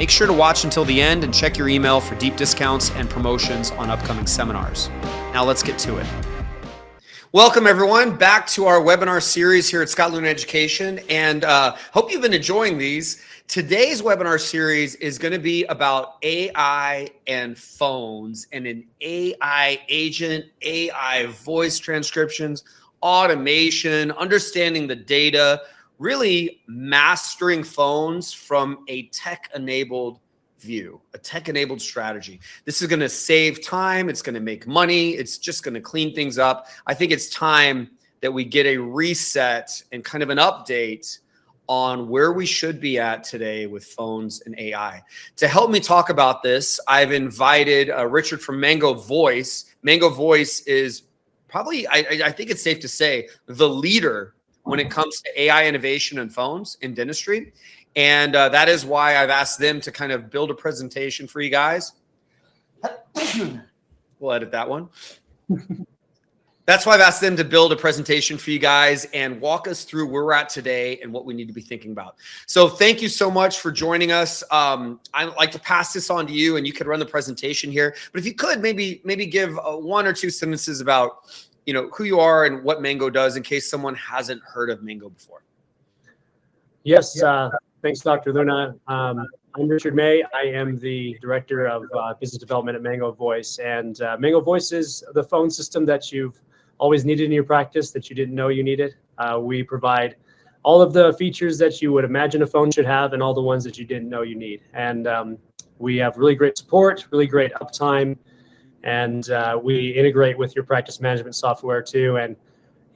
Make sure to watch until the end and check your email for deep discounts and promotions on upcoming seminars. Now let's get to it. Welcome everyone back to our webinar series here at Leune Education, and hope you've been enjoying these. Today's webinar series is going to be about AI and phones and an AI agent, AI voice transcriptions, automation, understanding the data, really mastering phones from a tech-enabled view, a tech-enabled strategy. This is going to save time. It's going to make money. It's just going to clean things up. I think it's time that we get a reset and kind of an update on where we should be at today with phones and AI. To help me talk about this, I've invited Richard from Mango Voice. Mango Voice is probably, I think it's safe to say, the leader when it comes to AI innovation and phones in dentistry. And that is why I've asked them to kind of build a presentation for you guys. We'll edit that one. That's why I've asked them to build a presentation for you guys and walk us through where we're at today and what we need to be thinking about. So thank you so much for joining us. I'd like to pass this on to you and you could run the presentation here. But if you could maybe give one or two sentences about who you are and what Mango does in case someone hasn't heard of Mango before. Yes, thanks, Dr. Leune. I'm Richard May. I am the Director of Business Development at Mango Voice. And Mango Voice is the phone system that you've always needed in your practice that you didn't know you needed. We provide all of the features that you would imagine a phone should have and all the ones that you didn't know you need. And we have really great support, really great uptime. And we integrate with your practice management software too. And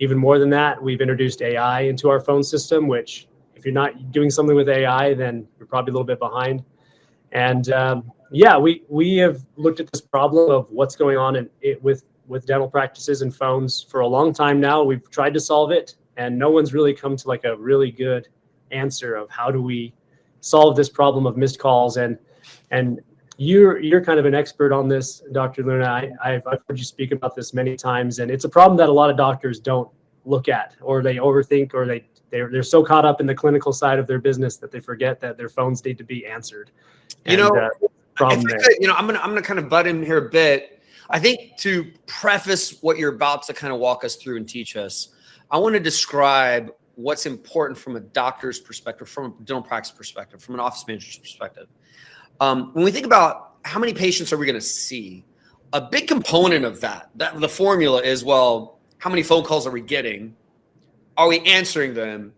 even more than that, we've introduced AI into our phone system, which if you're not doing something with AI, then you're probably a little bit behind. And yeah, we have looked at this problem of what's going on with dental practices and phones for a long time now. We've tried to solve it, and no one's really come to like a really good answer of how do we solve this problem of missed calls. And you're kind of an expert on this, Dr. Leune. I've heard you speak about this many times, and it's a problem that a lot of doctors don't look at, or they overthink, or they're so caught up in the clinical side of their business that they forget that their phones need to be answered. And, I'm gonna kind of butt in here a bit. I think to preface what you're about to kind of walk us through and teach us, I want to describe what's important from a doctor's perspective, from a dental practice perspective, from an office manager's perspective. When we think about how many patients are we going to see, a big component of that the formula is, well, how many phone calls are we getting? Are we answering them?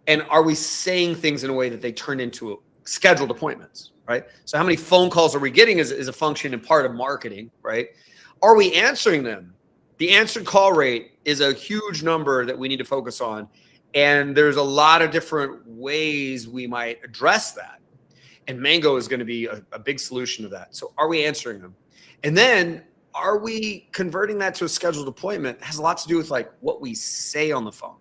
And are we saying things in a way that they turn into scheduled appointments, right? So how many phone calls are we getting is a function and part of marketing, right? Are we answering them? The answered call rate is a huge number that we need to focus on. And there's a lot of different ways we might address that. And Mango is going to be a big solution to that. So are we answering them? And then are we converting that to a scheduled appointment? It has a lot to do with like what we say on the phone.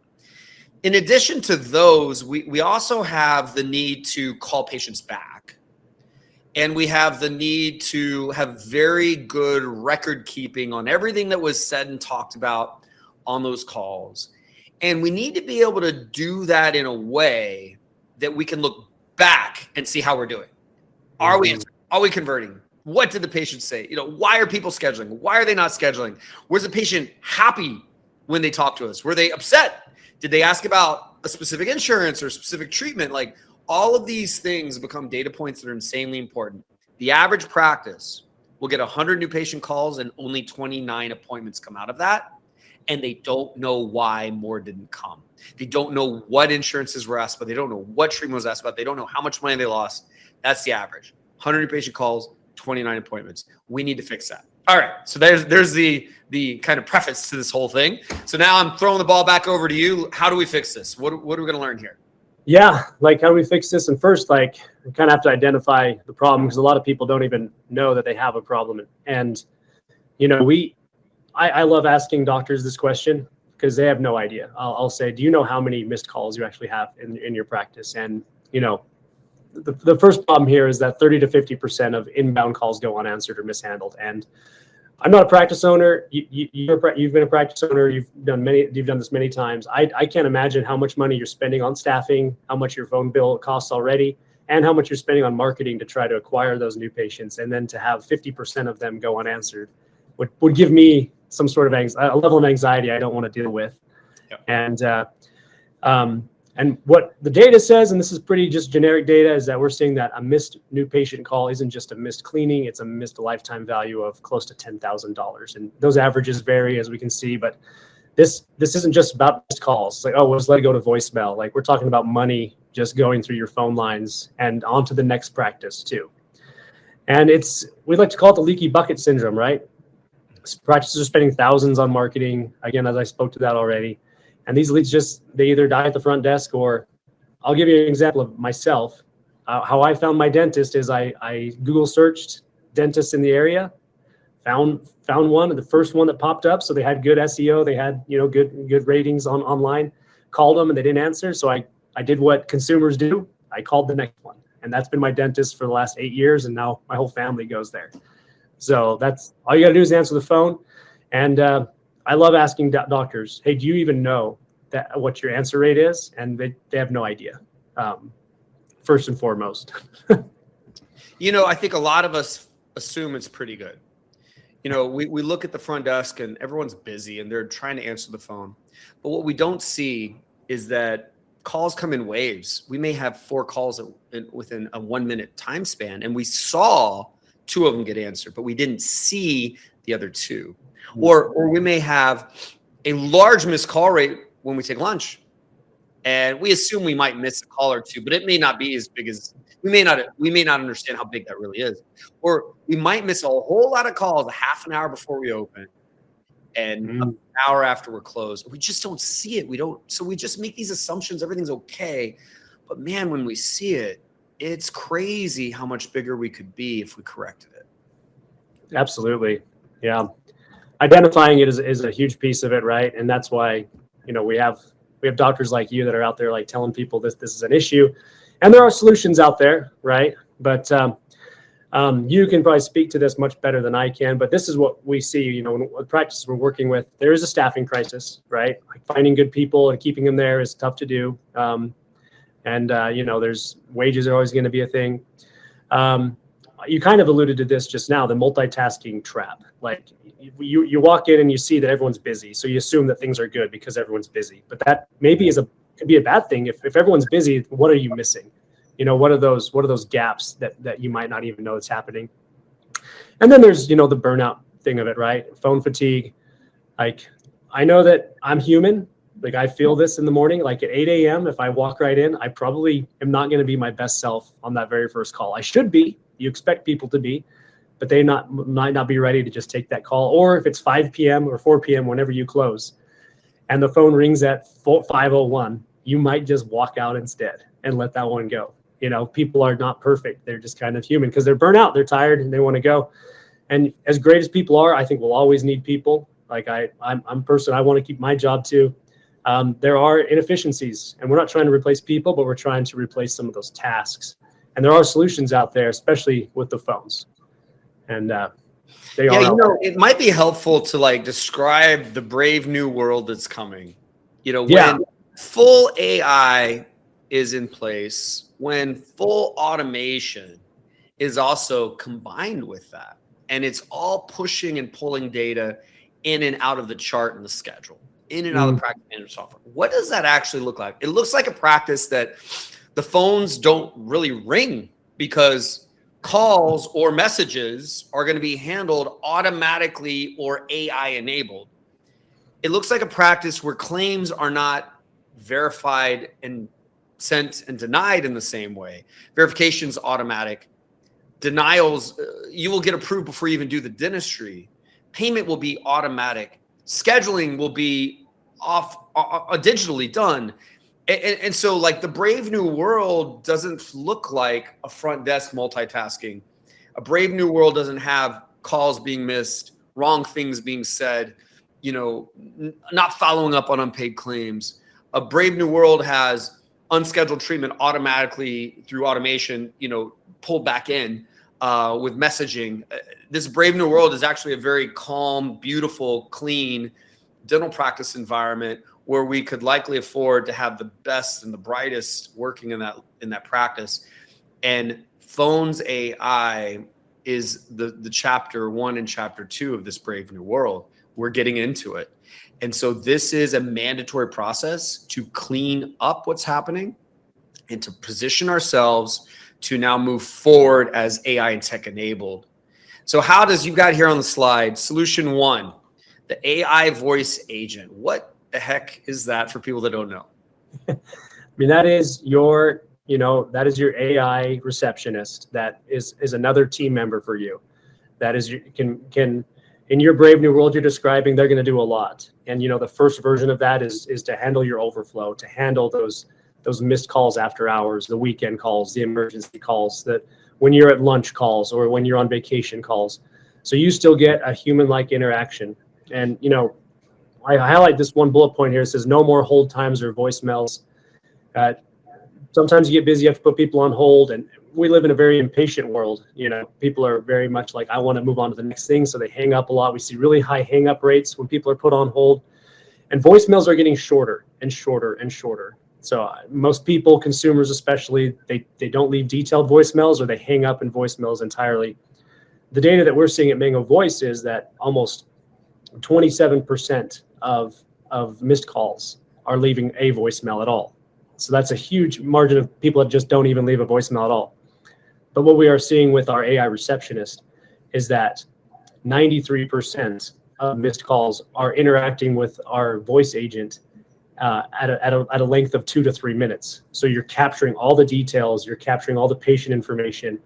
In addition to those, we also have the need to call patients back. And we have the need to have very good record keeping on everything that was said and talked about on those calls. And we need to be able to do that in a way that we can look back and see how we're doing. Are we converting? What did the patient say? Why are people scheduling? Why are they not scheduling? Was the patient happy when they talked to us? Were they upset? Did they ask about a specific insurance or specific treatment? Like all of these things become data points that are insanely important. The average practice will get 100 new patient calls and only 29 appointments come out of that. And they don't know why more didn't come. They don't know what insurances were asked about. They don't know what treatment was asked about. They don't know how much money they lost. That's the average. 100 new patient calls, 29 appointments. We need to fix that. All right. So there's the kind of preface to this whole thing. So now I'm throwing the ball back over to you. How do we fix this? What are we going to learn here? Yeah, like how do we fix this? And first, like we kind of have to identify the problem because a lot of people don't even know that they have a problem. And I love asking doctors this question because they have no idea. I'll say, do you know how many missed calls you actually have in your practice? And, the first problem here is that 30 to 50% of inbound calls go unanswered or mishandled. And I'm not a practice owner. You've been a practice owner. You've done this many times. I can't imagine how much money you're spending on staffing, how much your phone bill costs already. and how much you're spending on marketing to try to acquire those new patients, and then to have 50% of them go unanswered would give me some sort of a level of anxiety I don't want to deal with. Yep. And what the data says, and this is pretty just generic data, is that we're seeing that a missed new patient call isn't just a missed cleaning, it's a missed lifetime value of close to $10,000. And those averages vary, as we can see, but this isn't just about missed calls. It's like, oh, we'll just let it go to voicemail. Like, we're talking about money just going through your phone lines and on to the next practice too. And we like to call it the leaky bucket syndrome, right? Practices are spending thousands on marketing. Again, as I spoke to that already. And these leads they either die at the front desk, or I'll give you an example of myself. How I found my dentist is I Google searched dentists in the area, found one, the first one that popped up. So they had good SEO, they had good ratings online. Called them and they didn't answer. So I did what consumers do. I called the next one, and that's been my dentist for the last 8 years, and now my whole family goes there. So that's all you got to do is answer the phone. And I love asking doctors, hey, do you even know what your answer rate is? And they have no idea, first and foremost. I think a lot of us assume it's pretty good. We look at the front desk and everyone's busy and they're trying to answer the phone. But what we don't see is that calls come in waves. We may have 4 calls within a 1 minute time span, and we saw 2 of them get answered, but we didn't see the other 2. Or we may have a large missed call rate when we take lunch, and we assume we might miss a call or 2, but it may not be as big as we may not understand how big that really is. Or we might miss a whole lot of calls a half an hour before we open and an hour after we're closed. We just don't see it. So we just make these assumptions, everything's okay. But man, when we see it, it's crazy how much bigger we could be if we corrected it. Absolutely. Yeah. Identifying it is a huge piece of it, right? And that's why, we have doctors like you that are out there like telling people this is an issue, and there are solutions out there, right? But you can probably speak to this much better than I can. But this is what we see, when practices we're working with, there is a staffing crisis, right? Like, finding good people and keeping them there is tough to do. There's wages are always going to be a thing. You kind of alluded to this just now, the multitasking trap. Like, you walk in and you see that everyone's busy, so you assume that things are good because everyone's busy. But that maybe could be a bad thing. If everyone's busy, what are you missing? What are those gaps that you might not even know it's happening? And then there's the burnout thing of it, right? Phone fatigue. Like, I know that I'm human. Like, I feel this in the morning, like at 8 a.m. If I walk right in, I probably am not going to be my best self on that very first call. I should be. You expect people to be, but they might not be ready to just take that call. Or if it's 5 p.m. or 4 p.m. whenever you close, and the phone rings at 5:01, you might just walk out instead and let that one go. People are not perfect. They're just kind of human because they're burnt out, they're tired, and they want to go. And as great as people are, I think we'll always need people. Like, I'm a person, I want to keep my job too. There are inefficiencies, and we're not trying to replace people, but we're trying to replace some of those tasks. And there are solutions out there, especially with the phones. And it might be helpful to describe the brave new world that's coming. When full AI is in place, when full automation is also combined with that, and it's all pushing and pulling data in and out of the chart and the schedule, in and out of the practice management software. What does that actually look like? It looks like a practice that the phones don't really ring because calls or messages are going to be handled automatically or AI enabled. It looks like a practice where claims are not verified and sent and denied in the same way. Verification's automatic. Denials, you will get approved before you even do the dentistry. Payment will be automatic. Scheduling will be digitally done. And so, the brave new world doesn't look like a front desk multitasking. A brave new world doesn't have calls being missed, wrong things being said, not following up on unpaid claims. A brave new world has unscheduled treatment automatically through automation, pulled back in with messaging. This brave new world is actually a very calm, beautiful, clean dental practice environment where we could likely afford to have the best and the brightest working in that practice. And phones AI is the chapter 1 and chapter 2 of this brave new world. We're getting into it. And so this is a mandatory process to clean up what's happening and to position ourselves to now move forward as AI and tech enabled. So how does, you've got here on the slide, solution 1, the AI voice agent. What the heck is that for people that don't know? I mean, that is your, that is your AI receptionist. That is another team member for you. That is, can in your brave new world you're describing, they're going to do a lot. And, the first version of that is to handle your overflow, to handle those missed calls after hours, the weekend calls, the emergency calls, that when you're at lunch calls or when you're on vacation calls. So you still get a human-like interaction. And, I highlight this one bullet point here. It says no more hold times or voicemails. Sometimes you get busy, you have to put people on hold, and we live in a very impatient world. People are very much like, I want to move on to the next thing, so they hang up a lot. We see really high hang up rates when people are put on hold, and voicemails are getting shorter and shorter and shorter. So most people, consumers especially, they don't leave detailed voicemails, or they hang up in voicemails entirely. The data that we're seeing at Mango Voice is that almost 27% of missed calls are leaving a voicemail at all. So that's a huge margin of people that just don't even leave a voicemail at all. But what we are seeing with our AI receptionist is that 93% of missed calls are interacting with our voice agent at a length of 2 to 3 minutes. So you're capturing all the details, you're capturing all the patient information,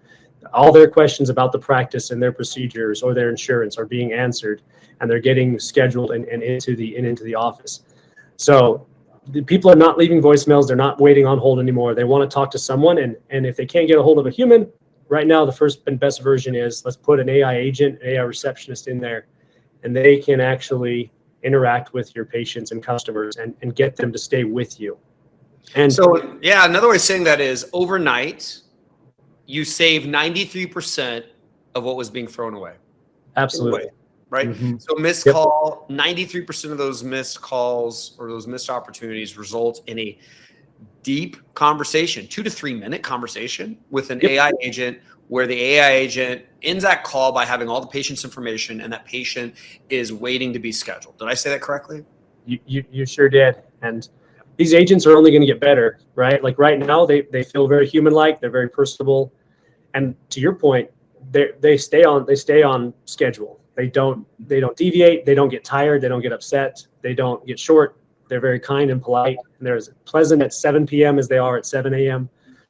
all their questions about the practice and their procedures or their insurance are being answered, and they're getting scheduled and into the office. So the people are not leaving voicemails. They're not waiting on hold anymore. They want to talk to someone. And if they can't get a hold of a human, right now, the first and best version is let's put an AI agent, AI receptionist in there, and they can actually interact with your patients and customers and get them to stay with you. And so, yeah, another way of saying that is overnight, you save 93% of what was being thrown away. Absolutely. Right? Mm-hmm. So missed call, 93% of those missed calls or those missed opportunities result in a deep conversation, 2 to 3 minute conversation with an AI agent, where the AI agent ends that call by having all the patient's information, and that patient is waiting to be scheduled. Did I say that correctly? You sure did. And these agents are only going to get better, right? Like right now, they feel very human-like. They're very personable. And to your point, they stay on schedule. They don't deviate. They don't get tired. They don't get upset. They don't get short. They're very kind and polite. And they're as pleasant at 7 p.m. as they are at 7 a.m.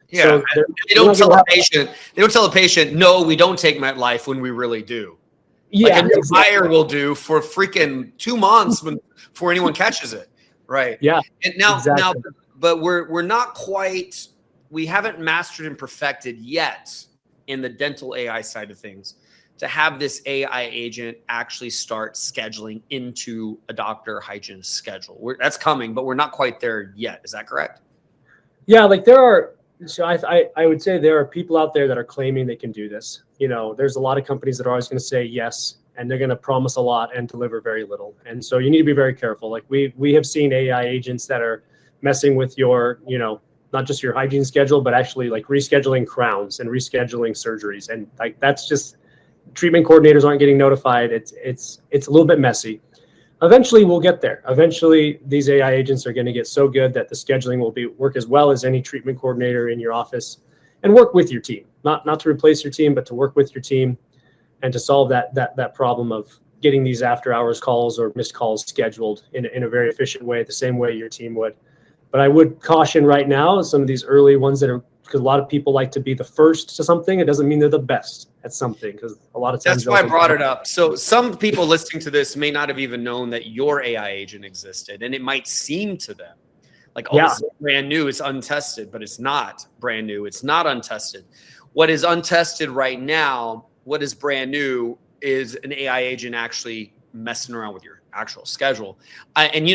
Yeah. So they don't tell the patient, no, we don't take MetLife, when we really do. Yeah, like a new buyer will do for freaking 2 months before anyone catches it. Right. Yeah. And now, but we're not quite, we haven't mastered and perfected yet in the dental AI side of things to have this AI agent actually start scheduling into a doctor hygienist schedule. That's coming, but we're not quite there yet. Is that correct? Yeah, like there are, so I would say there are people out there that are claiming they can do this. There's a lot of companies that are always going to say yes, and they're going to promise a lot and deliver very little. And so you need to be very careful. Like we have seen AI agents that are messing with your, not just your hygiene schedule, but actually like rescheduling crowns and rescheduling surgeries. And like, that's just, treatment coordinators aren't getting notified. It's a little bit messy. Eventually we'll get there. Eventually these AI agents are going to get so good that the scheduling will work as well as any treatment coordinator in your office, and work with your team, not to replace your team, but to work with your team and to solve that problem of getting these after hours calls or missed calls scheduled in a very efficient way, the same way your team would. But I would caution right now some of these early ones that are, because a lot of people like to be the first to something. It doesn't mean they're the best at something, because a lot of times. That's why I brought it up. So some people listening to this may not have even known that your AI agent existed, and it might seem to them like, oh, this is brand new, it's untested, but it's not brand new. It's not untested. What is untested right now, what is brand new, is an AI agent actually messing around with your actual schedule. And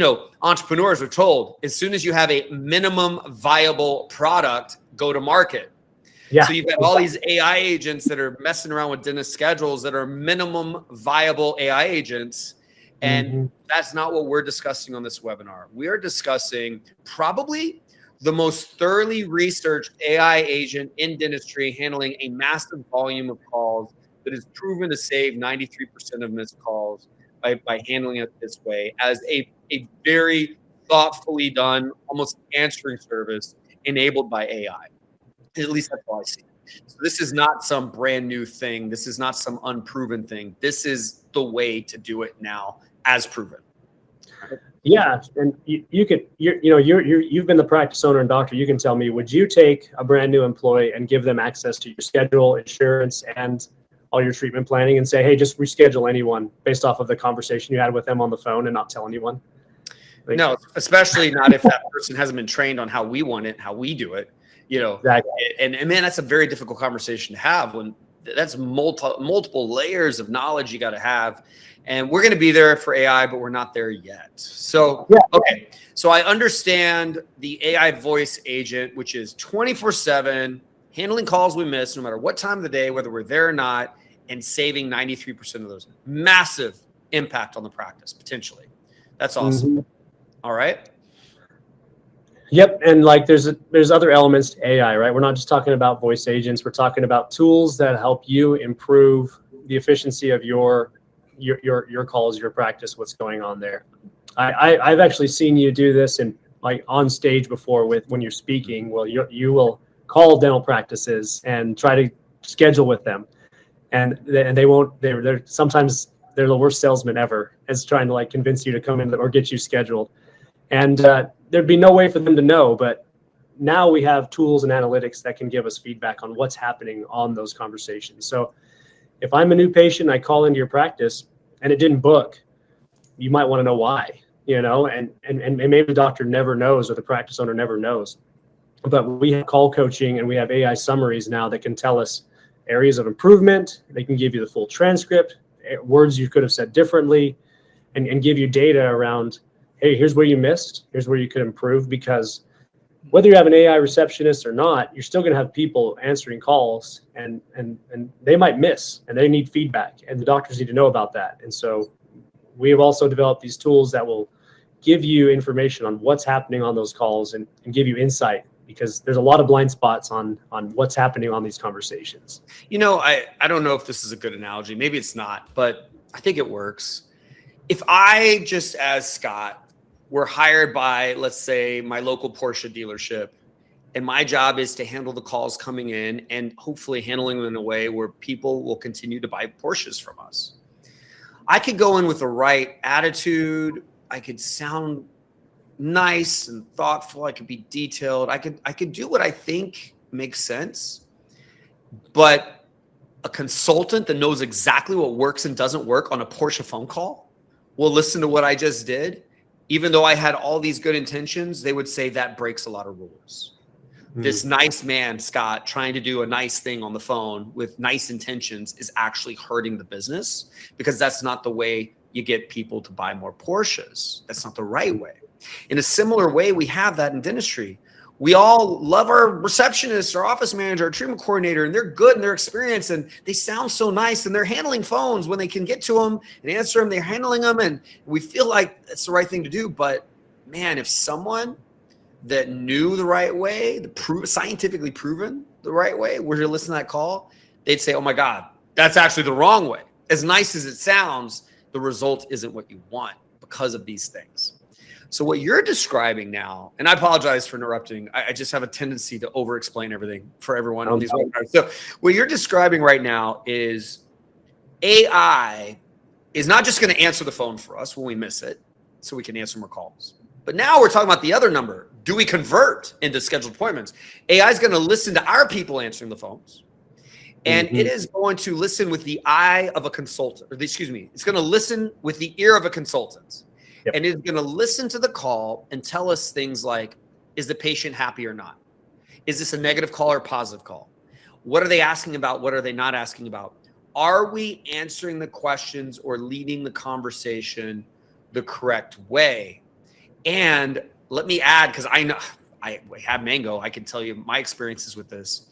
entrepreneurs are told, as soon as you have a minimum viable product, go to market. Yeah. So you've got all these AI agents that are messing around with dentist schedules that are minimum viable AI agents. And that's not what we're discussing on this webinar. We are discussing probably the most thoroughly researched AI agent in dentistry, handling a massive volume of calls that is proven to save 93% of missed calls by handling it this way, as a very thoughtfully done, almost answering service enabled by AI. At least that's how I see it. So this is not some brand new thing. This is not some unproven thing. This is the way to do it now, as proven. Yeah, and you've been the practice owner and doctor. You can tell me, would you take a brand new employee and give them access to your schedule, insurance, and all your treatment planning, and say, hey, just reschedule anyone based off of the conversation you had with them on the phone, and not tell anyone? Like, no, especially not if that person hasn't been trained on how we want it, how we do it. Exactly. And man, that's a very difficult conversation to have when that's multiple layers of knowledge you got to have. And we're going to be there for AI, but we're not there yet. So, yeah. Okay. So I understand the AI voice agent, which is 24/7, handling calls we miss, no matter what time of the day, whether we're there or not, and saving 93% of those. Massive impact on the practice, potentially. That's awesome. Mm-hmm. All right. Yep, and like there's other elements to AI, right? We're not just talking about voice agents. We're talking about tools that help you improve the efficiency of your calls, your practice, what's going on there. I've actually seen you do this in like on stage before when you're speaking. Well, you will call dental practices and try to schedule with them, and they won't. They're sometimes they're the worst salesman ever as trying to like convince you to come in or get you scheduled. And there'd be no way for them to know, but now we have tools and analytics that can give us feedback on what's happening on those conversations. So if I'm a new patient, I call into your practice and it didn't book, you might want to know why, and maybe the doctor never knows or the practice owner never knows. But we have call coaching and we have AI summaries now that can tell us areas of improvement. They can give you the full transcript, words you could have said differently, and give you data around, hey, here's where you missed, here's where you could improve, because whether you have an AI receptionist or not, you're still going to have people answering calls and they might miss and they need feedback, and the doctors need to know about that. And so we have also developed these tools that will give you information on what's happening on those calls and give you insight, because there's a lot of blind spots on what's happening on these conversations. I don't know if this is a good analogy. Maybe it's not, but I think it works. If I just, as Scott, were hired by, let's say, my local Porsche dealership, and my job is to handle the calls coming in and hopefully handling them in a way where people will continue to buy Porsches from us. I could go in with the right attitude. I could sound nice and thoughtful. I could be detailed. I could do what I think makes sense. But a consultant that knows exactly what works and doesn't work on a Porsche phone call will listen to what I just did. Even though I had all these good intentions, they would say that breaks a lot of rules. This nice man, Scott, trying to do a nice thing on the phone with nice intentions is actually hurting the business, because that's not the way you get people to buy more Porsches. That's not the right way. In a similar way, we have that in dentistry. We all love our receptionist, our office manager, our treatment coordinator, and they're good and they're experienced and they sound so nice and they're handling phones when they can get to them and answer them. They're handling them and we feel like it's the right thing to do. But man, if someone that knew the right way, scientifically proven the right way, were to listen to that call, they'd say, oh my God, that's actually the wrong way. As nice as it sounds, the result isn't what you want because of these things. So what you're describing now, and I apologize for interrupting, I just have a tendency to over-explain everything for everyone on these webinars. So what you're describing right now is AI is not just going to answer the phone for us when we miss it, so we can answer more calls. But now we're talking about the other number. Do we convert into scheduled appointments? AI is going to listen to our people answering the phones. And it is going to listen with the eye of a consultant, or excuse me, it's going to listen with the ear of a consultant. Yep. And it's going to listen to the call and tell us things like, is the patient happy or not? Is this a negative call or a positive call? What are they asking about? What are they not asking about? Are we answering the questions or leading the conversation the correct way? And let me add, because I know I have Mango, I can tell you my experiences with this.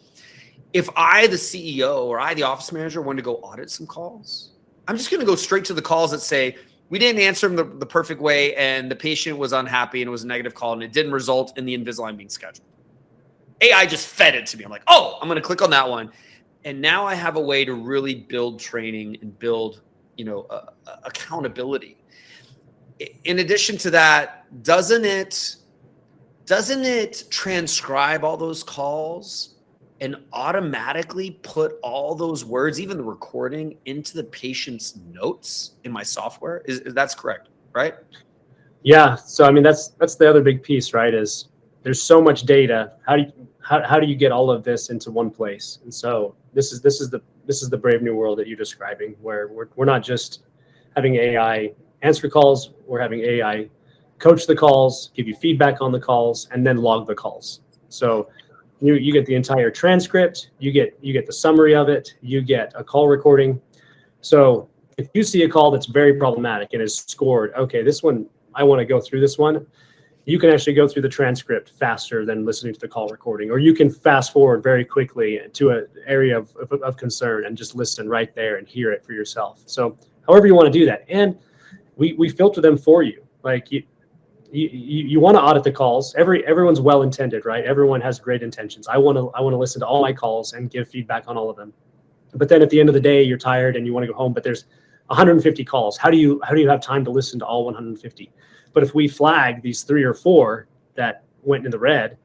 If I, the CEO, or I, the office manager, wanted to go audit some calls, I'm just going to go straight to the calls that say, we didn't answer them the perfect way, and the patient was unhappy, and it was a negative call, and it didn't result in the Invisalign being scheduled. AI just fed it to me. I'm like, oh, I'm going to click on that one. And now I have a way to really build training and build, accountability. In addition to that, doesn't it transcribe all those calls and automatically put all those words, even the recording, into the patient's notes in my software? That's correct, right? Yeah. So, I mean, that's the other big piece, right? Is there's so much data. How do you get all of this into one place? And so this is the brave new world that you're describing, where we're not just having AI answer calls, we're having AI coach the calls, give you feedback on the calls, and then log the calls. So you get the entire transcript, you get the summary of it, you get a call recording. So if you see a call that's very problematic and is scored, okay, this one, I want to go through this one, you can actually go through the transcript faster than listening to the call recording, or you can fast forward very quickly to an area of concern and just listen right there and hear it for yourself. So however you want to do that. And we filter them for you. Like you want to audit the calls. Everyone's well-intended, right? Everyone has great intentions. I want to listen to all my calls and give feedback on all of them. But then at the end of the day, you're tired and you want to go home, but there's 150 calls. How do you have time to listen to all 150? But if we flag these 3 or 4 that went in the red,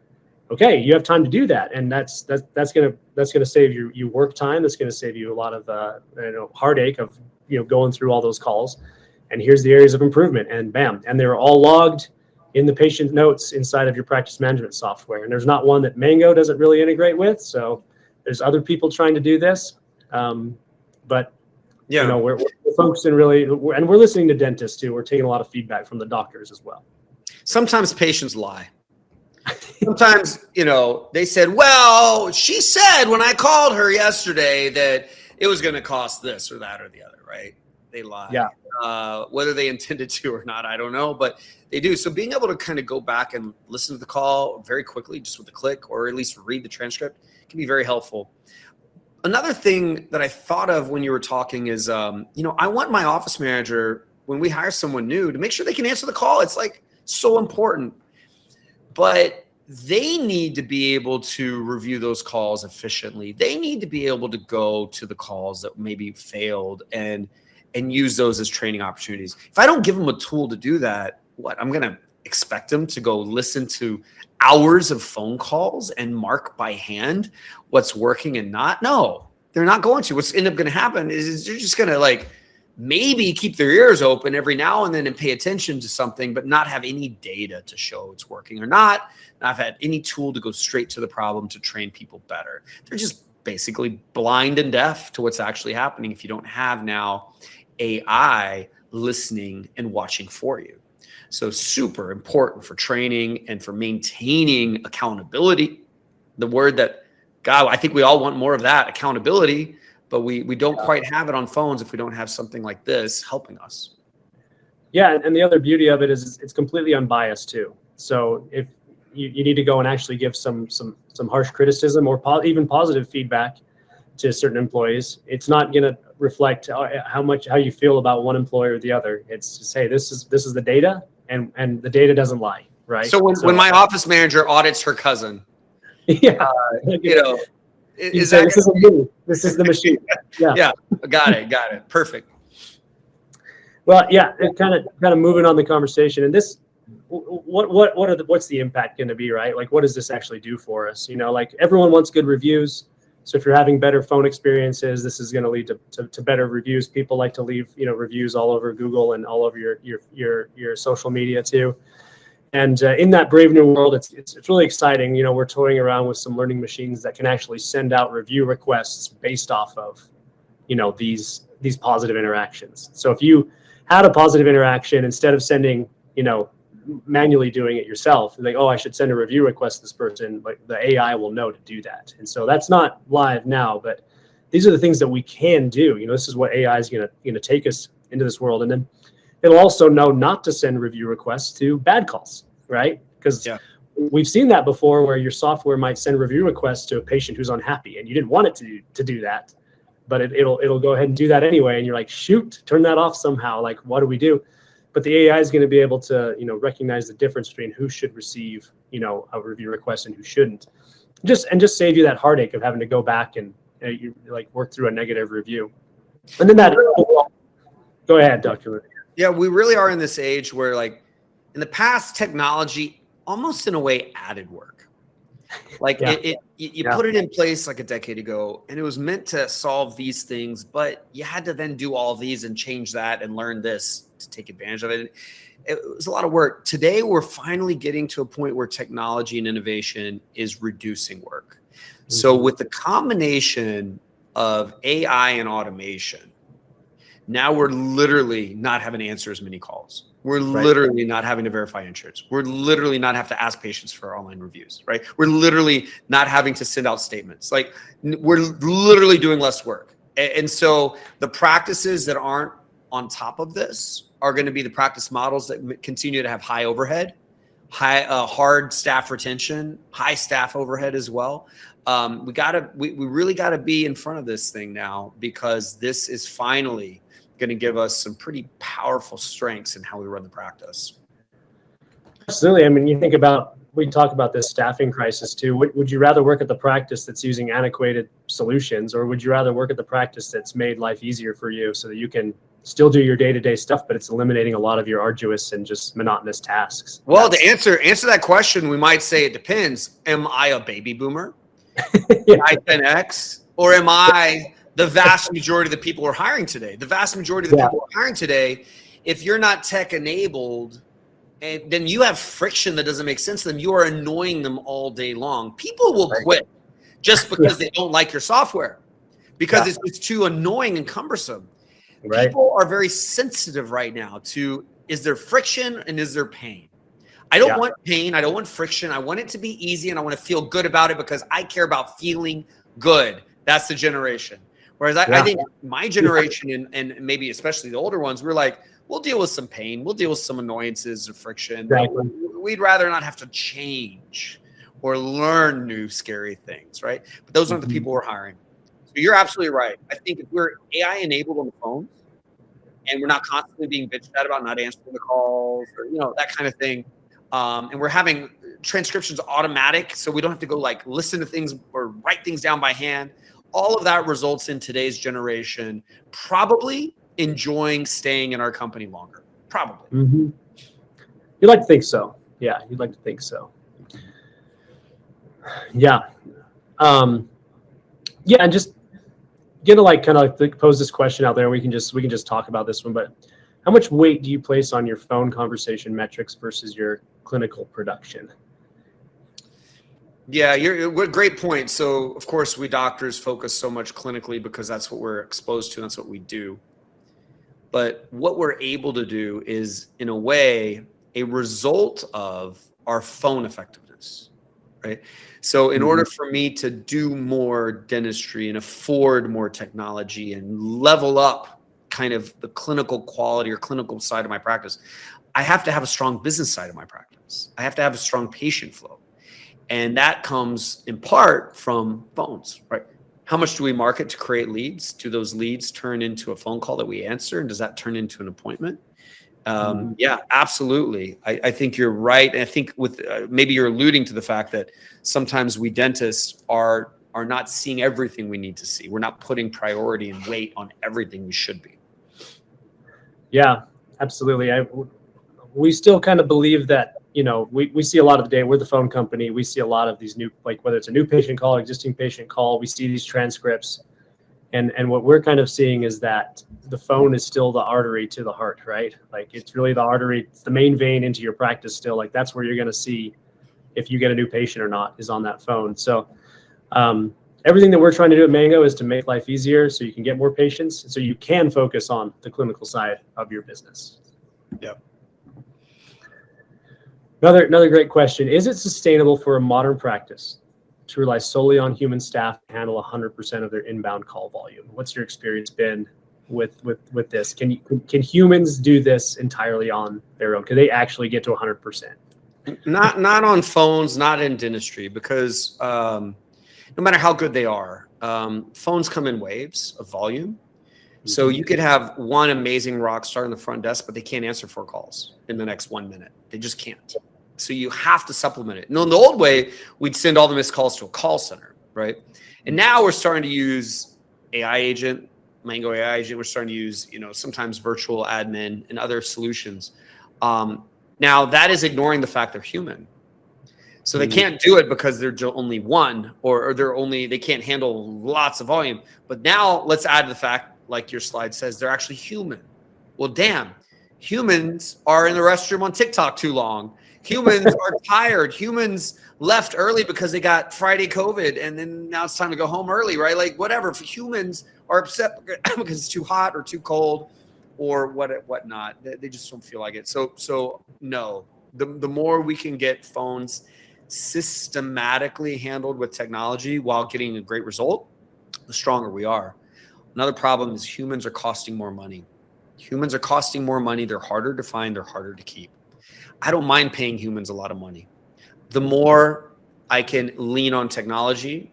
okay, you have time to do that, and that's gonna save you work time. That's gonna save you a lot of heartache of going through all those calls. And here's the areas of improvement, and bam, and they're all logged in the patient notes inside of your practice management software. And there's not one that Mango doesn't really integrate with. So there's other people trying to do this, but yeah, we're focusing really, and we're listening to dentists too. We're taking a lot of feedback from the doctors as well. Sometimes patients lie. Sometimes, they said, well, she said when I called her yesterday that it was going to cost this or that or the other, right? They lie. Yeah. Whether they intended to or not, I don't know, but they do. So being able to kind of go back and listen to the call very quickly, just with a click, or at least read the transcript, can be very helpful. Another thing that I thought of when you were talking is, I want my office manager, when we hire someone new, to make sure they can answer the call. It's like so important. But they need to be able to review those calls efficiently. They need to be able to go to the calls that maybe failed and use those as training opportunities. If I don't give them a tool to do that, I'm going to expect them to go listen to hours of phone calls and mark by hand what's working and not? No, they're not going to. What's end up going to happen is they're just going to maybe keep their ears open every now and then and pay attention to something, but not have any data to show it's working or not have had any tool to go straight to the problem to train people better. They're just basically blind and deaf to what's actually happening if you don't have now AI listening and watching for you. So super important for training and for maintaining accountability. The word that, God, I think we all want more of that, accountability, but we don't quite have it on phones if we don't have something like this helping us. Yeah, and the other beauty of it is it's completely unbiased too. So if you need to go and actually give some harsh criticism or even positive feedback to certain employees, it's not going to reflect how you feel about one employee or the other. It's just, hey, this is the data, and the data doesn't lie, right? So when my office manager audits her cousin, yeah, is that this is the machine? Yeah, yeah, got it, perfect. Well, yeah, kind of moving on the conversation, and this, what's the impact going to be, right? Like, what does this actually do for us? Like everyone wants good reviews. So if you're having better phone experiences, this is going to lead to better reviews. People like to leave reviews all over Google and all over your social media too. And in that brave new world, it's really exciting. We're toying around with some learning machines that can actually send out review requests based off of these positive interactions. So if you had a positive interaction, instead of sending manually doing it yourself, like, oh, I should send a review request to this person, but the AI will know to do that. And so that's not live now, but these are the things that we can do. This is what AI is going to take us into this world. And then it'll also know not to send review requests to bad calls, right? Because we've seen that before, where your software might send review requests to a patient who's unhappy and you didn't want it to do that. but it'll go ahead and do that anyway. And you're like, shoot, turn that off somehow. Like, what do we do? But the AI is going to be able to, recognize the difference between who should receive, a review request and who shouldn't. Just save you that heartache of having to go back and you like work through a negative review. And then go ahead, Dr. Leune. Yeah, we really are in this age where, like, in the past, technology almost in a way added work. Like you put it in place like a decade ago, and it was meant to solve these things, but you had to then do all of these and change that and learn this to take advantage of it. It was a lot of work. Today, we're finally getting to a point where technology and innovation is reducing work. Mm-hmm. So with the combination of AI and automation, now we're literally not having to answer as many calls. We're literally not having to verify insurance. We're literally not have to ask patients for online reviews, right? We're literally not having to send out statements. Like, we're literally doing less work. And so the practices that aren't on top of this are going to be the practice models that continue to have high overhead, hard staff retention, high staff overhead as well. We really got to be in front of this thing now, because this is finally going to give us some pretty powerful strengths in how we run the practice. Absolutely. I mean, we talk about this staffing crisis too. Would you rather work at the practice that's using antiquated solutions, or would you rather work at the practice that's made life easier for you so that you can still do your day-to-day stuff, but it's eliminating a lot of your arduous and just monotonous tasks? Well, to answer that question, we might say it depends. Am I a baby boomer? Yeah. Am I 10X? Or am I the vast majority of the people we're hiring today? The vast majority of the people we're hiring today, if you're not tech enabled, and then you have friction that doesn't make sense to them, you are annoying them all day long. People will quit just because they don't like your software, because it's too annoying and cumbersome. People are very sensitive right now to, is there friction and is there pain? I don't want pain. I don't want friction. I want it to be easy, and I want to feel good about it because I care about feeling good. That's the generation. Whereas I think my generation and maybe especially the older ones, we're like, we'll deal with some pain. We'll deal with some annoyances or friction. Exactly. We'd rather not have to change or learn new scary things, right? But those aren't the people we're hiring. So you're absolutely right. I think if we're AI enabled on the phone and we're not constantly being bitched at about not answering the calls or, that kind of thing, and we're having transcriptions automatic, so we don't have to go like listen to things or write things down by hand. All of that results in today's generation probably enjoying staying in our company longer. Probably. Mm-hmm. You'd like to think so. Yeah, you'd like to think so. Yeah. And just kind of pose this question out there. We can just talk about this one. But how much weight do you place on your phone conversation metrics versus your clinical production? Yeah, great point. So, of course, we doctors focus so much clinically because that's what we're exposed to. And that's what we do. But what we're able to do is, in a way, a result of our phone effectiveness, right? So in order for me to do more dentistry and afford more technology and level up kind of the clinical quality or clinical side of my practice, I have to have a strong business side of my practice. I have to have a strong patient flow. And that comes in part from phones, right? How much do we market to create leads? Do those leads turn into a phone call that we answer? And does that turn into an appointment? Yeah, absolutely. I think you're right. And I think with maybe you're alluding to the fact that sometimes we dentists are not seeing everything we need to see. We're not putting priority and weight on everything we should be. Yeah, absolutely. We still kind of believe that, we see a lot of the day. We're the phone company. We see a lot of these new, like whether it's a new patient call, existing patient call, we see these transcripts. And what we're kind of seeing is that the phone is still the artery to the heart, right? Like it's really the artery, it's the main vein into your practice still. Like that's where you're going to see if you get a new patient or not is on that phone. So everything that we're trying to do at Mango is to make life easier so you can get more patients, so you can focus on the clinical side of your business. Yep. Another great question. Is it sustainable for a modern practice to rely solely on human staff to handle 100% of their inbound call volume? What's your experience been with this? Can humans do this entirely on their own? Can they actually get to 100%? Not on phones, not in dentistry, because no matter how good they are, phones come in waves of volume. So you could have one amazing rock star in the front desk, but they can't answer 4 calls in the next 1 minute. They just can't. So you have to supplement it. No, in the old way, we'd send all the missed calls to a call center, right? And now we're starting to use AI agent, Mango AI agent. We're starting to use, sometimes virtual admin and other solutions. Now that is ignoring the fact they're human. So they can't do it because they're only one, or they can't handle lots of volume. But now let's add the fact, like your slide says, they're actually human. Well, damn, humans are in the restroom on TikTok too long. Humans are tired. Humans left early because they got Friday COVID, and then now it's time to go home early, right? Like whatever. If humans are upset because it's too hot or too cold or whatnot, they just don't feel like it. So no, the more we can get phones systematically handled with technology while getting a great result, the stronger we are. Another problem is humans are costing more money. Humans are costing more money. They're harder to find. They're harder to keep. I don't mind paying humans a lot of money. The more I can lean on technology,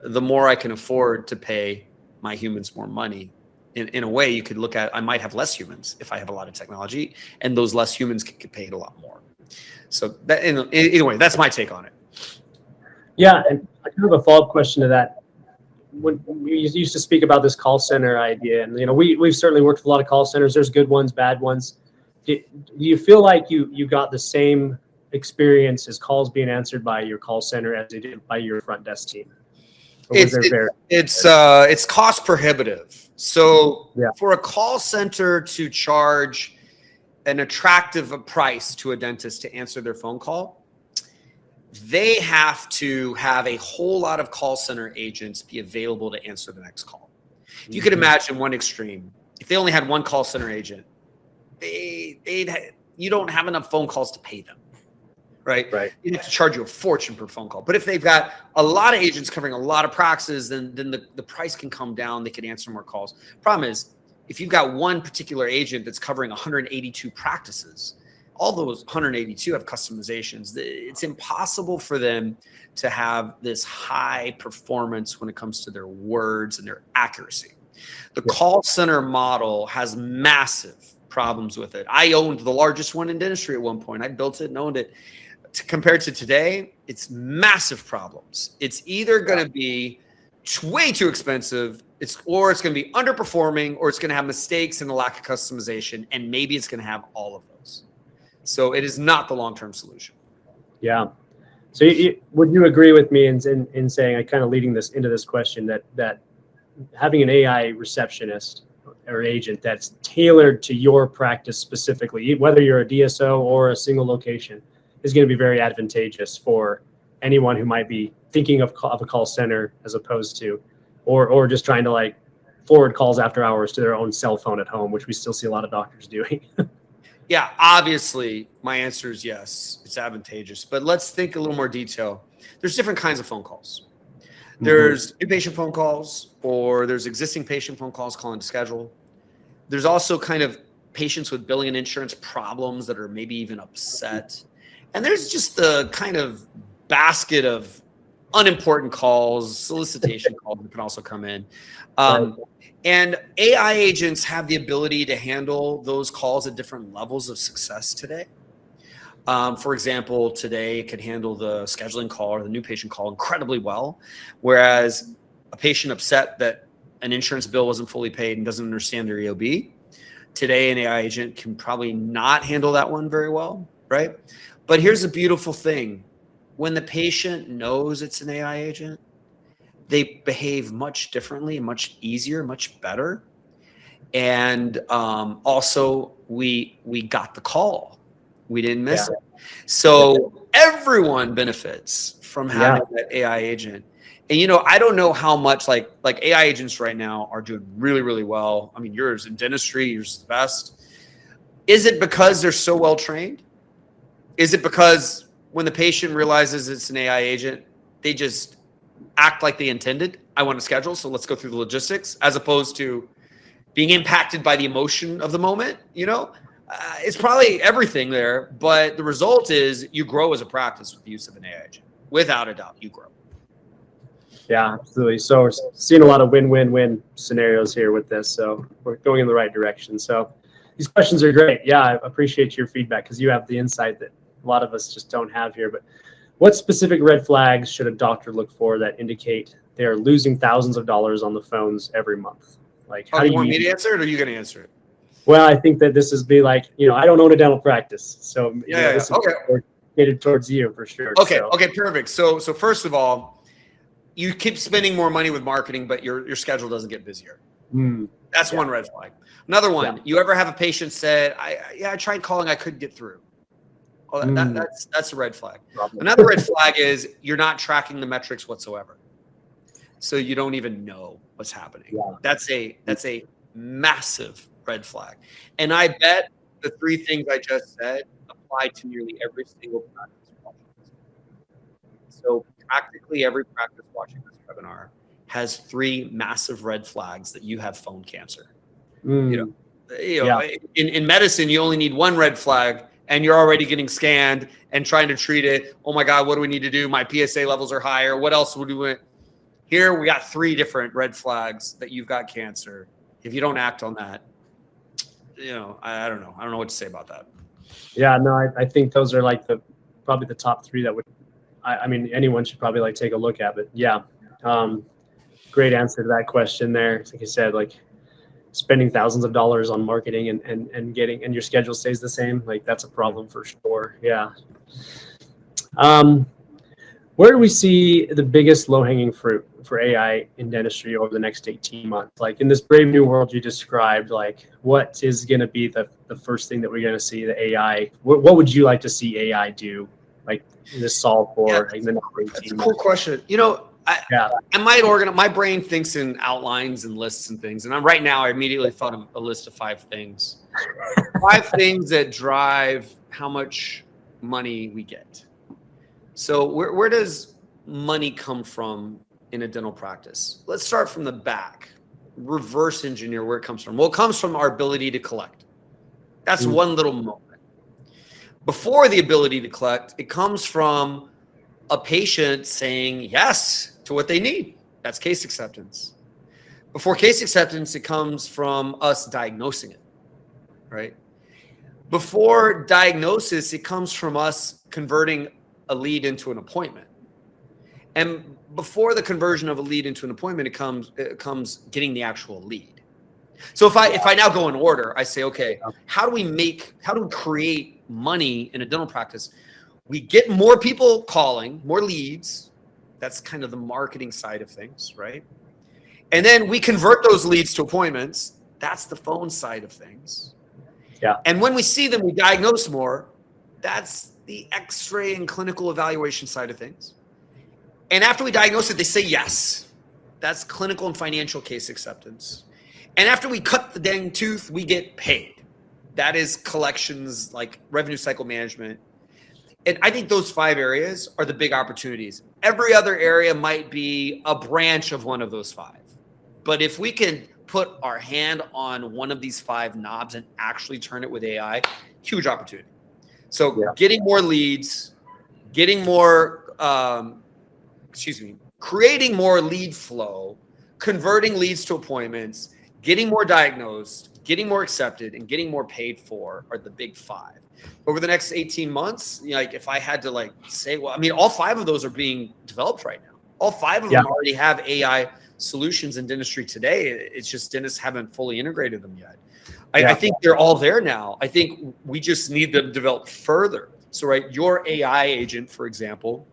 the more I can afford to pay my humans more money. In a way, you could look at, I might have less humans if I have a lot of technology, and those less humans can get paid a lot more. So that, anyway, that's my take on it. Yeah, and I have a follow-up question to that. When we used to speak about this call center idea, and we've certainly worked with a lot of call centers. There's good ones, bad ones. Do you feel like you got the same experience as calls being answered by your call center as they did by your front desk team? It's cost prohibitive. So for a call center to charge an attractive price to a dentist to answer their phone call, they have to have a whole lot of call center agents be available to answer the next call. If you could imagine one extreme, if they only had one call center agent, you don't have enough phone calls to pay them, right? You have to charge you a fortune per phone call. But if they've got a lot of agents covering a lot of practices, then the price can come down. They can answer more calls. Problem is, if you've got one particular agent that's covering 182 practices, all those 182 have customizations. It's impossible for them to have this high performance when it comes to their words and their accuracy. The call center model has massive problems with it. I owned the largest one in dentistry at one point. I built it and owned it. Compared to today, it's massive problems. It's either going to be way too expensive, or it's going to be underperforming, or it's going to have mistakes and a lack of customization, and maybe it's going to have all of those. So it is not the long-term solution. Yeah. So would you agree with me in saying, kind of leading this into this question, that having an AI receptionist or agent that's tailored to your practice specifically, whether you're a DSO or a single location, is going to be very advantageous for anyone who might be thinking of a call center as opposed to, or just trying to forward calls after hours to their own cell phone at home, which we still see a lot of doctors doing. Yeah, obviously my answer is yes, it's advantageous, but let's think a little more detail. There's different kinds of phone calls. There's new patient phone calls, or there's existing patient phone calls calling to schedule. There's also kind of patients with billing and insurance problems that are maybe even upset. And there's just the kind of basket of unimportant calls, solicitation calls that can also come in. And AI agents have the ability to handle those calls at different levels of success today. For example, today it could handle the scheduling call or the new patient call incredibly well, whereas a patient upset that an insurance bill wasn't fully paid and doesn't understand their EOB, today an AI agent can probably not handle that one very well, right? But here's the beautiful thing. When the patient knows it's an AI agent, they behave much differently, much easier, much better. And also, we got the call. We didn't miss it. So everyone benefits from having that AI agent. And, I don't know how much like AI agents right now are doing really, really well. I mean, yours in dentistry, yours is the best. Is it because they're so well trained? Is it because when the patient realizes it's an AI agent, they just act like they intended? I want to schedule, so let's go through the logistics, as opposed to being impacted by the emotion of the moment. It's probably everything there, but the result is you grow as a practice with the use of an AI agent. Without a doubt, you grow. Yeah, absolutely. So we're seeing a lot of win-win-win scenarios here with this. So we're going in the right direction. So these questions are great. Yeah, I appreciate your feedback because you have the insight that a lot of us just don't have here. But what specific red flags should a doctor look for that indicate they are losing thousands of dollars on the phones every month? Like, Oh, how you do want you? me to answer it, or are you going to answer it? Well, I think that this is be like, I don't own a dental practice, so this is Okay. catered towards you for sure. Okay. So. Okay. Perfect. So first of all, you keep spending more money with marketing, but your schedule doesn't get busier. That's one red flag. Another one, you ever have a patient said, I tried calling, I couldn't get through. Oh, that's a red flag. Another red flag is you're not tracking the metrics whatsoever. So you don't even know what's happening. Yeah. That's a massive red flag. And I bet the three things I just said apply to nearly every single practice watching this. So practically every practice watching this webinar has three massive red flags that you have phone cancer. In medicine, you only need one red flag and you're already getting scanned and trying to treat it. Oh my God, what do we need to do? My PSA levels are higher. What else would we do? Here we got three different red flags that you've got cancer. If you don't act on that, I don't know. I don't know what to say about that. Yeah, no, I think those are like probably the top three that would, I mean, anyone should probably like take a look at. But yeah, great answer to that question there. Like you said, like spending thousands of dollars on marketing and your schedule stays the same. Like that's a problem for sure. Yeah. Where do we see the biggest low-hanging fruit for AI in dentistry over the next 18 months? Like in this brave new world you described, like what is going to be the first thing that we're going to see the AI? What would you like to see AI do, like this solve for in the next 18 months? That's a cool question. I might my brain thinks in outlines and lists and things. And right now I immediately thought of a list of 5 things. 5 things that drive how much money we get. So where does money come from in a dental practice? Let's start from the back. Reverse engineer where it comes from. Well, it comes from our ability to collect. That's one little moment. Before the ability to collect, it comes from a patient saying yes to what they need. That's case acceptance. Before case acceptance, it comes from us diagnosing it, right? Before diagnosis, it comes from us converting a lead into an appointment. And before the conversion of a lead into an appointment, it comes getting the actual lead. So if I now go in order, I say, okay, how do we create money in a dental practice? We get more people calling, more leads. That's kind of the marketing side of things, right? And then we convert those leads to appointments. That's the phone side of things. Yeah. And when we see them, we diagnose more. That's the X-ray and clinical evaluation side of things. And after we diagnose it, they say yes. That's clinical and financial case acceptance. And after we cut the dang tooth, we get paid. That is collections, like revenue cycle management. And I think those 5 areas are the big opportunities. Every other area might be a branch of one of those 5. But if we can put our hand on one of these 5 knobs and actually turn it with AI, huge opportunity. So getting more leads, getting more, creating more lead flow, converting leads to appointments, getting more diagnosed, getting more accepted, and getting more paid for are the big 5. Over the next 18 months, like if I had to say, well, I mean, all 5 of those are being developed right now. All 5 of them already have AI solutions in dentistry today. It's just dentists haven't fully integrated them yet. I think they're all there now. I think we just need them developed further. So, right, your AI agent, for example,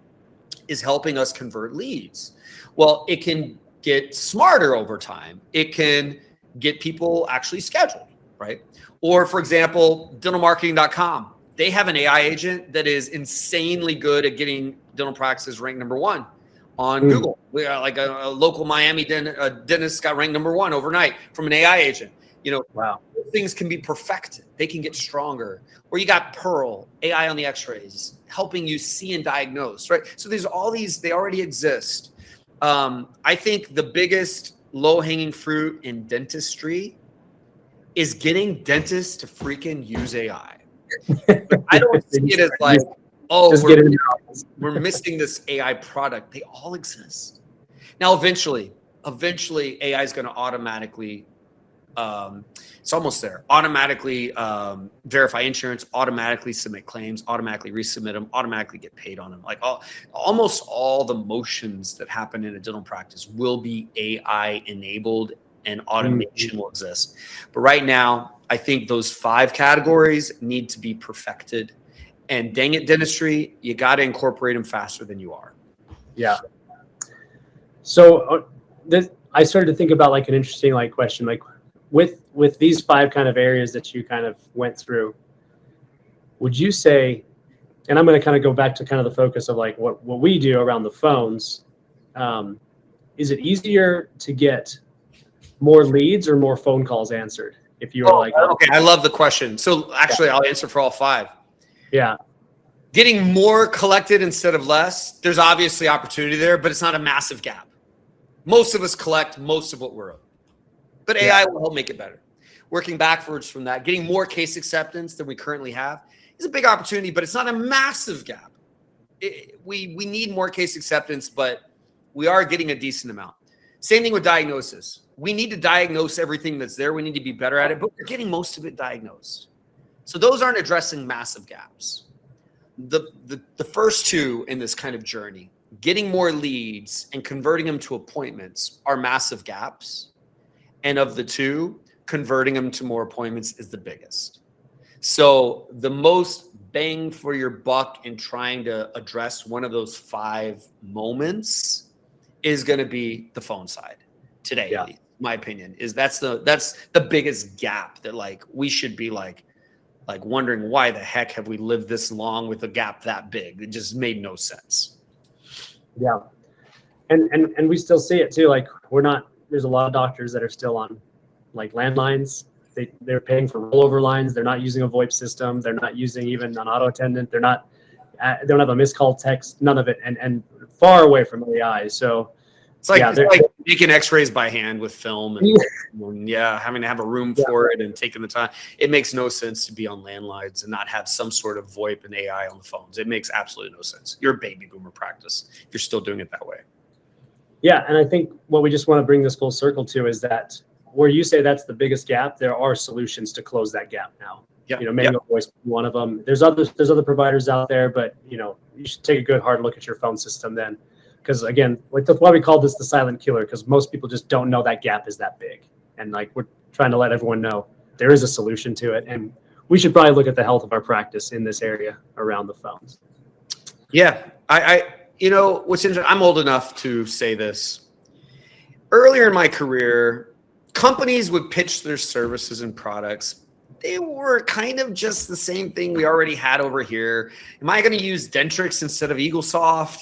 is helping us convert leads. Well, it can get smarter over time. It can get people actually scheduled, right? Or, for example, dentalmarketing.com. They have an AI agent that is insanely good at getting dental practices ranked #1 on Google. We are like a local Miami dentist got ranked #1 overnight from an AI agent. Wow. Things can be perfected. They can get stronger. Or you got Pearl, AI on the x-rays, helping you see and diagnose, right? So there's all these, they already exist. I think the biggest low-hanging fruit in dentistry is getting dentists to freaking use AI. I don't see it as we're missing this AI product. They all exist. Now, eventually AI is going to automatically, it's almost there, automatically verify insurance, automatically submit claims, automatically resubmit them, automatically get paid on them. Like almost all the motions that happen in a dental practice will be AI enabled, and automation will exist. But right now, I think those 5 categories need to be perfected. And dang it, dentistry, you got to incorporate them faster than you are. Yeah. So I started to think about like an interesting like question, like with these 5 kind of areas that you kind of went through, would you say, and I'm going to kind of go back to kind of the focus of like what we do around the phones, is it easier to get more leads or more phone calls answered? If you were like, okay, I love the question. So actually, I'll answer for all 5. Yeah. Getting more collected instead of less, there's obviously opportunity there, but it's not a massive gap. Most of us collect most of what we're owed, but AI will help make it better. Working backwards from that, getting more case acceptance than we currently have is a big opportunity, but it's not a massive gap. We need more case acceptance, but we are getting a decent amount. Same thing with diagnosis. We need to diagnose everything that's there. We need to be better at it, but we're getting most of it diagnosed. So those aren't addressing massive gaps. The first 2 in this kind of journey, getting more leads and converting them to appointments, are massive gaps. And of the 2, converting them to more appointments is the biggest. So the most bang for your buck in trying to address one of those 5 moments is going to be the phone side today. At least, my opinion is that's the biggest gap that like we should be like wondering why the heck have we lived this long with a gap that big? It just made no sense. Yeah. And we still see it too. Like there's a lot of doctors that are still on like landlines. They're paying for rollover lines. They're not using a VoIP system. They're not using even an auto attendant. They don't have a missed call text, none of it. And far away from AI. So it's like making x-rays by hand with film and having to have a room for it and taking the time. It makes no sense to be on landlines and not have some sort of VoIP and AI on the phones. It makes absolutely no sense. You're a baby boomer practice if you're still doing it that way. Yeah, and I think what we just want to bring this full circle to is that where you say that's the biggest gap, there are solutions to close that gap now. Yeah. Mango Voice, one of them. There's other providers out there, but you should take a good hard look at your phone system then. Because again, like that's why we call this the silent killer, because most people just don't know that gap is that big. And like we're trying to let everyone know there is a solution to it. And we should probably look at the health of our practice in this area around the phones. Yeah. What's interesting, I'm old enough to say this. Earlier in my career, companies would pitch their services and products. They were kind of just the same thing we already had over here. Am I going to use Dentrix instead of EagleSoft?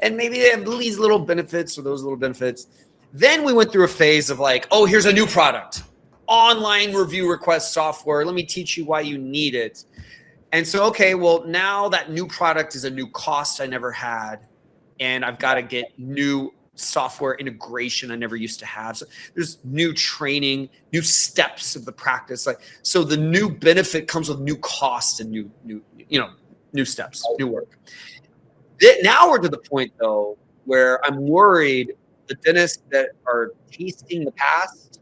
And maybe they have these little benefits or those little benefits. Then we went through a phase of like, oh, here's a new product, online review request software. Let me teach you why you need it. And so, okay, well, now that new product is a new cost I never had, and I've got to get new software integration I never used to have. So there's new training, new steps of the practice. So the new benefit comes with new costs and new steps, new work. Now we're to the point though, where I'm worried the dentists that are tasting the past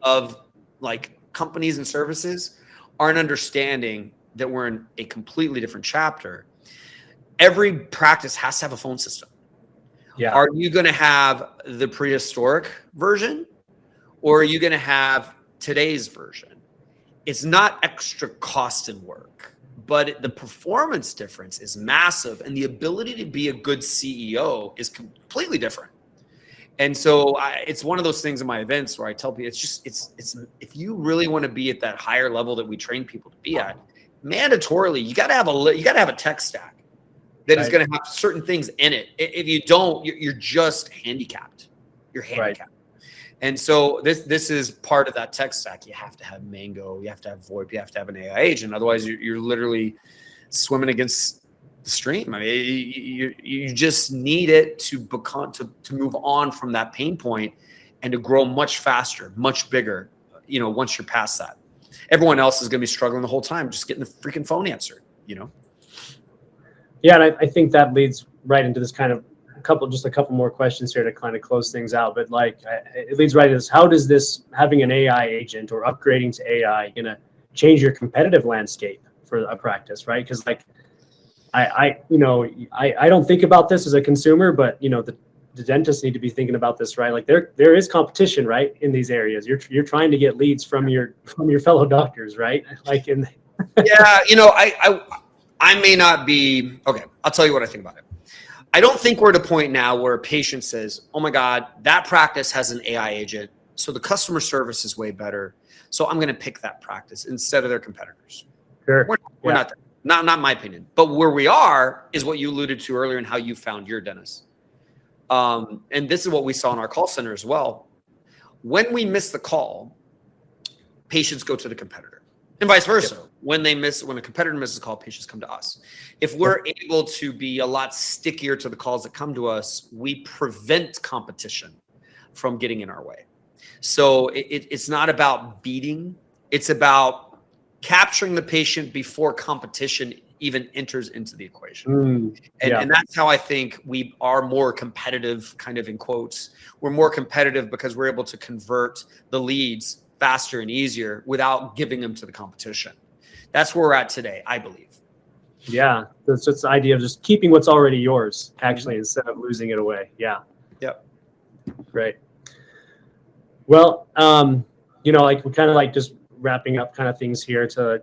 of like companies and services aren't understanding that we're in a completely different chapter. Every practice has to have a phone system. Yeah. Are you going to have the prehistoric version or are you going to have today's version? It's not extra cost and work, but the performance difference is massive. And the ability to be a good CEO is completely different. And so it's one of those things in my events where I tell people, it's if you really want to be at that higher level that we train people to be at, mandatorily, you got to have a tech stack that is going to have certain things in it. If you don't, you're just handicapped. You're handicapped. Right. And so this is part of that tech stack. You have to have Mango. You have to have VoIP. You have to have an AI agent. Otherwise, you're literally swimming against the stream. I mean, you just need it to move on from that pain point and to grow much faster, much bigger. Once you're past that, everyone else is going to be struggling the whole time just getting the freaking phone answered. Yeah, and I think that leads right into this kind of just a couple more questions here to kind of close things out. But like, it leads right to this: how does this having an AI agent or upgrading to AI gonna change your competitive landscape for a practice, right? Because like, I don't think about this as a consumer, but the dentists need to be thinking about this, right? Like there is competition, right, in these areas. You're trying to get leads from your fellow doctors, right? Like in Yeah, I may not be okay. I'll tell you what I think about it. I don't think we're at a point now where a patient says, "Oh my God, that practice has an AI agent, so the customer service is way better, so I'm going to pick that practice instead of their competitors." Sure. We're not there. Not my opinion. But where we are is what you alluded to earlier and how you found your dentist. And this is what we saw in our call center as well. When we miss the call, patients go to the competitor, and vice versa. Yep. When a competitor misses a call, patients come to us. If we're able to be a lot stickier to the calls that come to us, we prevent competition from getting in our way. So it's not about beating; it's about capturing the patient before competition even enters into the equation. And that's how I think we are more competitive, kind of in quotes. We're more competitive because we're able to convert the leads faster and easier without giving them to the competition. That's where we're at today, I believe. Yeah, that's just the idea of just keeping what's already yours, actually, instead of losing it away. Yeah. Yep. Great. Well, like we're kind of like just wrapping up kind of things here to,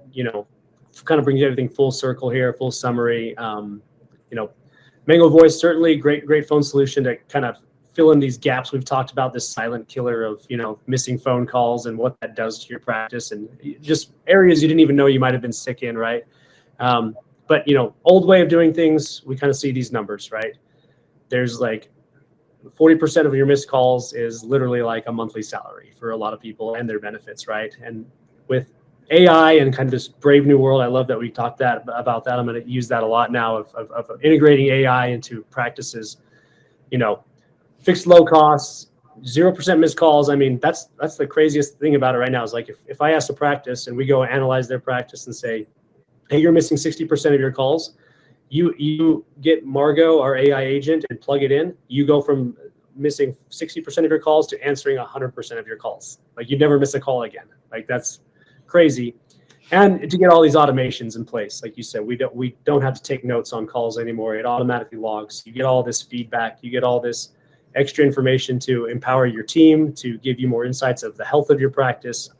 kind of bring everything full circle here, full summary. Mango Voice, certainly great phone solution to kind of fill in these gaps. We've talked about this silent killer of, missing phone calls and what that does to your practice and just areas you didn't even know you might have been sick in, right? But, old way of doing things, we kind of see these numbers, right? There's like 40% of your missed calls is literally like a monthly salary for a lot of people and their benefits, right? And with AI and kind of this brave new world, I love that we talked about that. I'm going to use that a lot now of integrating AI into practices, fixed low costs, 0% missed calls. I mean, that's the craziest thing about it right now is like, if I ask a practice and we go analyze their practice and say, hey, you're missing 60% of your calls, you get Margo, our AI agent, and plug it in, you go from missing 60% of your calls to answering 100% of your calls. Like you'd never miss a call again. Like that's crazy. And to get all these automations in place, like you said, we don't have to take notes on calls anymore. It automatically logs. You get all this feedback. You get all this extra information to empower your team, to give you more insights of the health of your practice.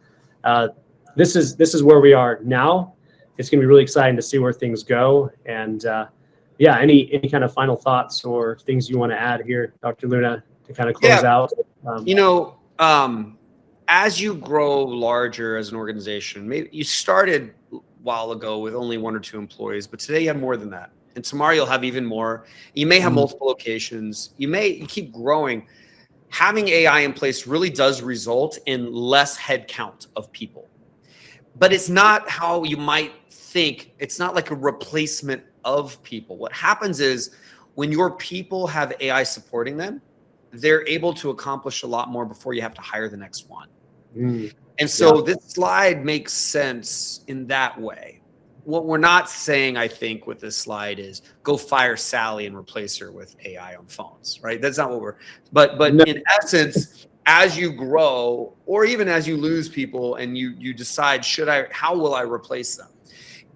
This is where we are now. It's going to be really exciting to see where things go. And any kind of final thoughts or things you want to add here, Dr. Leune, to kind of close out? As you grow larger as an organization, maybe you started a while ago with only 1 or 2 employees, but today you have more than that. And tomorrow you'll have even more. You may have multiple locations. You keep growing. Having AI in place really does result in less headcount of people. But it's not how you might think. It's not like a replacement of people. What happens is when your people have AI supporting them, they're able to accomplish a lot more before you have to hire the next one. And so this slide makes sense in that way. What we're not saying, I think, with this slide is go fire Sally and replace her with AI on phones, right? That's not what but no. In essence, as you grow, or even as you lose people and you decide, how will I replace them?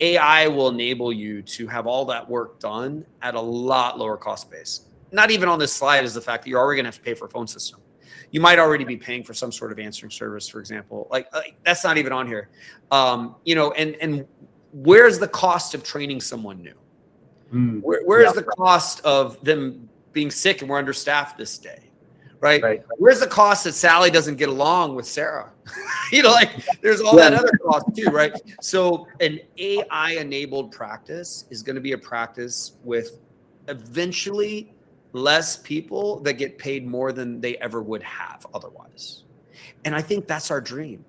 AI will enable you to have all that work done at a lot lower cost base. Not even on this slide is the fact that you're already going to have to pay for a phone system. You might already be paying for some sort of answering service, for example. Like that's not even on here. And where's the cost of training someone new? Where is the cost of them being sick and we're understaffed this day? Right? Where's the cost that Sally doesn't get along with Sarah? There's all that other cost too, right? So an AI-enabled practice is going to be a practice with eventually less people that get paid more than they ever would have otherwise. And I think that's our dream.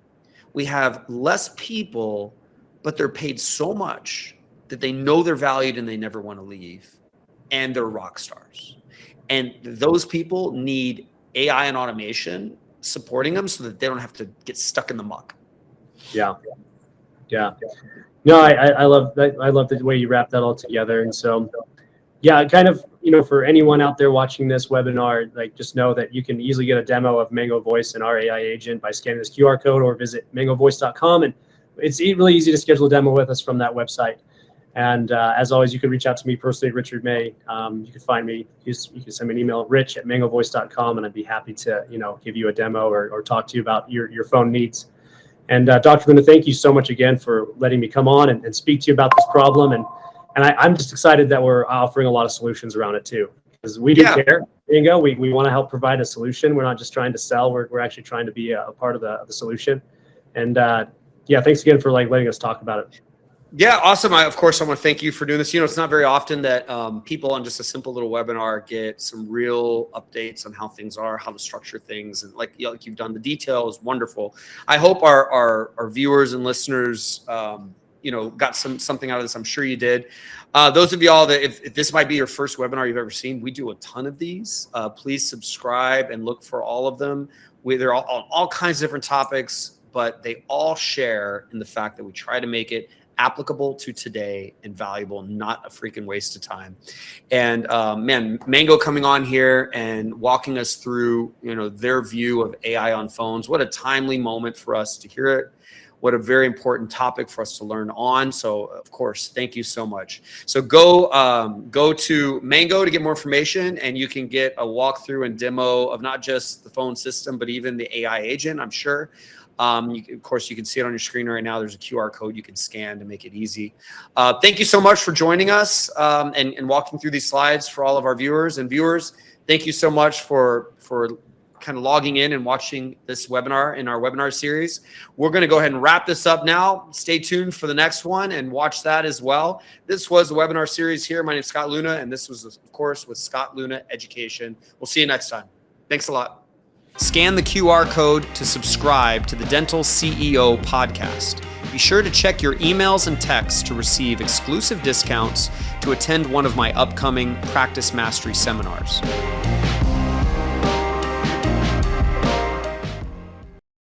We have less people, but they're paid so much that they know they're valued and they never want to leave. And they're rock stars. And those people need AI and automation supporting them so that they don't have to get stuck in the muck. Yeah. No, I love that. I love the way you wrap that all together. And so, Yeah, kind of, for anyone out there watching this webinar, like just know that you can easily get a demo of Mango Voice and our AI agent by scanning this QR code or visit mangovoice.com. And it's really easy to schedule a demo with us from that website. And as always, you can reach out to me personally, Richard May. You can find me. You can send me an email, rich@mangovoice.com, and I'd be happy to, give you a demo or talk to you about your phone needs. And Dr. Leune, thank you so much again for letting me come on and speak to you about this problem. And I'm just excited that we're offering a lot of solutions around it too, because we do care. Mango, we want to help provide a solution. We're not just trying to sell. We're actually trying to be a part of the solution. And thanks again for letting us talk about it. Yeah, awesome. Of course, I want to thank you for doing this. It's not very often that people on just a simple little webinar get some real updates on how things are, how to structure things, and like you've done. The detail is wonderful. I hope our viewers and listeners, got something out of this. I'm sure you did. Those of y'all that if this might be your first webinar you've ever seen, we do a ton of these. Please subscribe and look for all of them. They're all kinds of different topics, but they all share in the fact that we try to make it applicable to today and valuable, not a freaking waste of time. And Mango coming on here and walking us through, their view of AI on phones. What a timely moment for us to hear it. What a very important topic for us to learn on. So of course, thank you so much. So go to Mango to get more information, and you can get a walkthrough and demo of not just the phone system, but even the AI agent, I'm sure. Of course, you can see it on your screen right now. There's a QR code you can scan to make it easy. Thank you so much for joining us and walking through these slides for all of our viewers. Thank you so much for kind of logging in and watching this webinar in our webinar series. We're going to go ahead and wrap this up now. Stay tuned for the next one and watch that as well. This was the webinar series here. My name is Scott Leune, and this was, of course, with Scott Leune Education. We'll see you next time. Thanks a lot. Scan the QR code to subscribe to the Dental CEO podcast. Be sure to check your emails and texts to receive exclusive discounts to attend one of my upcoming Practice Mastery seminars.